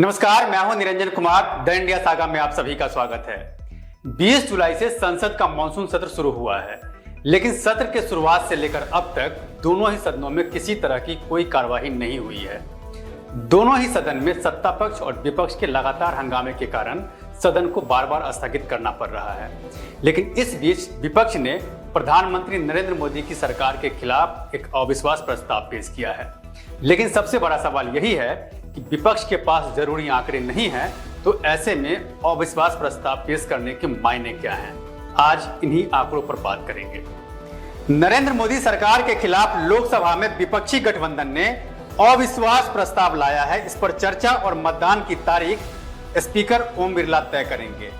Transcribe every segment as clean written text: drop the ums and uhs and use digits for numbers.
नमस्कार, मैं हूं Niranjan Kumar. The India saga में आप सभी का स्वागत है। 20 जुलाई से संसद का मानसून सत्र शुरू हुआ है, लेकिन सत्र के शुरुआत से लेकर अब तक दोनों ही सदनों में किसी तरह की कोई कार्यवाही नहीं हुई है। दोनों ही सदन में सत्ता पक्ष और विपक्ष के लगातार हंगामे के कारण सदन को बार बार स्थगित करना पड़ रहा है। लेकिन इस बीच विपक्ष ने प्रधानमंत्री नरेंद्र मोदी की सरकार के खिलाफ एक अविश्वास प्रस्ताव पेश किया है। लेकिन सबसे बड़ा सवाल यही है कि विपक्ष के पास जरूरी आंकड़े नहीं हैं, तो ऐसे में अविश्वास प्रस्ताव पेश करने के मायने क्या हैं? आज इन्हीं आंकड़ों पर बात करेंगे। नरेंद्र मोदी सरकार के खिलाफ लोकसभा में विपक्षी गठबंधन ने अविश्वास प्रस्ताव लाया है। इस पर चर्चा और मतदान की तारीख स्पीकर ओम बिरला तय करेंगे,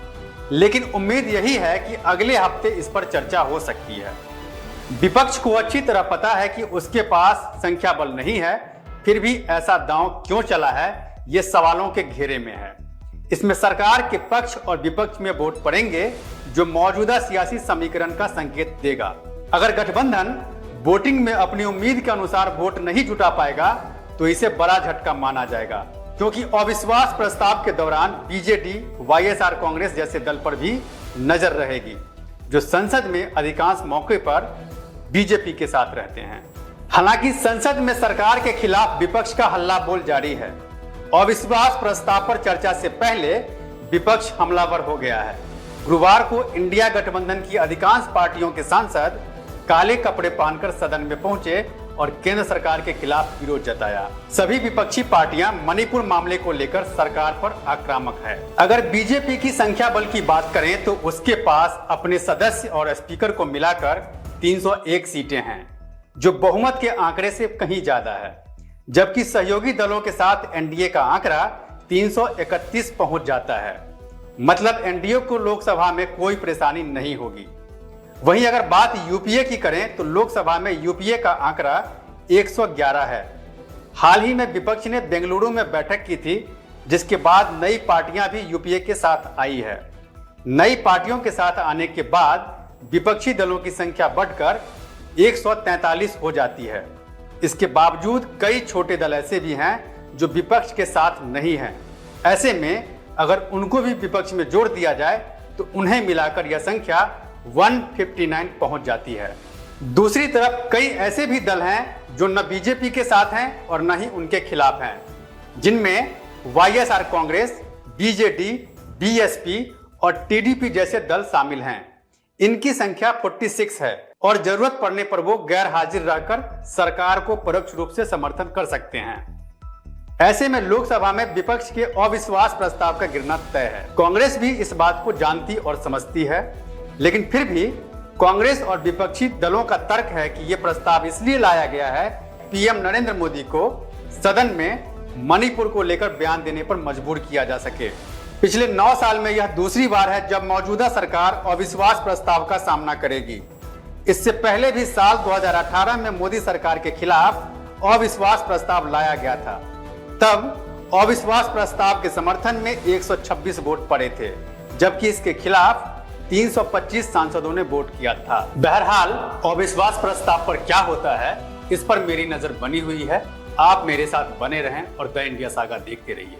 लेकिन उम्मीद यही है कि अगले हफ्ते इस पर चर्चा हो सकती है। विपक्ष को अच्छी तरह पता है कि उसके पास संख्या बल नहीं है, फिर भी ऐसा दांव क्यों चला है, ये सवालों के घेरे में है। इसमें सरकार के पक्ष और विपक्ष में वोट पड़ेंगे, जो मौजूदा सियासी समीकरण का संकेत देगा। अगर गठबंधन वोटिंग में अपनी उम्मीद के अनुसार वोट नहीं जुटा पाएगा तो इसे बड़ा झटका माना जाएगा, क्योंकि अविश्वास प्रस्ताव के दौरान बीजेडी, वाईएसआर कांग्रेस जैसे दल पर भी नजर रहेगी, जो संसद में अधिकांश मौके पर बीजेपी के साथ रहते हैं। हालांकि संसद में सरकार के खिलाफ विपक्ष का हल्ला बोल जारी है। अविश्वास प्रस्ताव पर चर्चा से पहले विपक्ष हमलावर हो गया है। गुरुवार को इंडिया गठबंधन की अधिकांश पार्टियों के सांसद काले कपड़े पहनकर सदन में पहुंचे और केंद्र सरकार के खिलाफ विरोध जताया। सभी विपक्षी पार्टियां मणिपुर मामले को लेकर सरकार पर आक्रामक है। अगर बीजेपी की संख्या बल की बात करें तो उसके पास अपने सदस्य और स्पीकर को मिलाकर 301 सीटें हैं, जो बहुमत के आंकड़े से कहीं ज्यादा है, जबकि सहयोगी दलों के साथ एनडीए का आंकड़ा 331 पहुंच जाता है। मतलब एनडीए को लोकसभा में कोई परेशानी नहीं होगी। वहीं अगर बात यूपीए की करें तो लोकसभा में यूपीए का आंकड़ा 111 है। हाल ही में विपक्ष ने बेंगलुरु में बैठक की थी, जिसके बाद नई पार्टियां भी यूपीए के साथ आई है। नई पार्टियों के साथ आने के बाद विपक्षी दलों की संख्या बढ़कर 143 हो जाती है। इसके बावजूद कई छोटे दल ऐसे भी हैं जो विपक्ष के साथ नहीं हैं। ऐसे में अगर उनको भी विपक्ष में जोड़ दिया जाए तो उन्हें मिलाकर यह संख्या 159 पहुंच जाती है। दूसरी तरफ कई ऐसे भी दल हैं जो न बीजेपी के साथ हैं और न ही उनके खिलाफ हैं, जिनमें वाईएसआर कांग्रेस, बीजेडी, बीएसपी और टीडीपी जैसे दल शामिल हैं। इनकी संख्या 46 है और जरूरत पड़ने पर वो गैर हाजिर रहकर सरकार को परोक्ष रूप से समर्थन कर सकते हैं। ऐसे में लोकसभा में विपक्ष के अविश्वास प्रस्ताव का गिरना तय है। कांग्रेस भी इस बात को जानती और समझती है, लेकिन फिर भी कांग्रेस और विपक्षी दलों का तर्क है कि यह प्रस्ताव इसलिए लाया गया है पीएम नरेंद्र मोदी को सदन में मणिपुर को लेकर बयान देने पर मजबूर किया जा सके। पिछले 9 साल में यह दूसरी बार है जब मौजूदा सरकार अविश्वास प्रस्ताव का सामना करेगी। इससे पहले भी साल 2018 में मोदी सरकार के खिलाफ अविश्वास प्रस्ताव लाया गया था। तब अविश्वास प्रस्ताव के समर्थन में 126 वोट पड़े थे, जबकि इसके खिलाफ 325 सांसदों ने वोट किया था। बहरहाल अविश्वास प्रस्ताव पर क्या होता है, इस पर मेरी नजर बनी हुई है। आप मेरे साथ बने रहें और द इंडिया सागा देखते रहिए।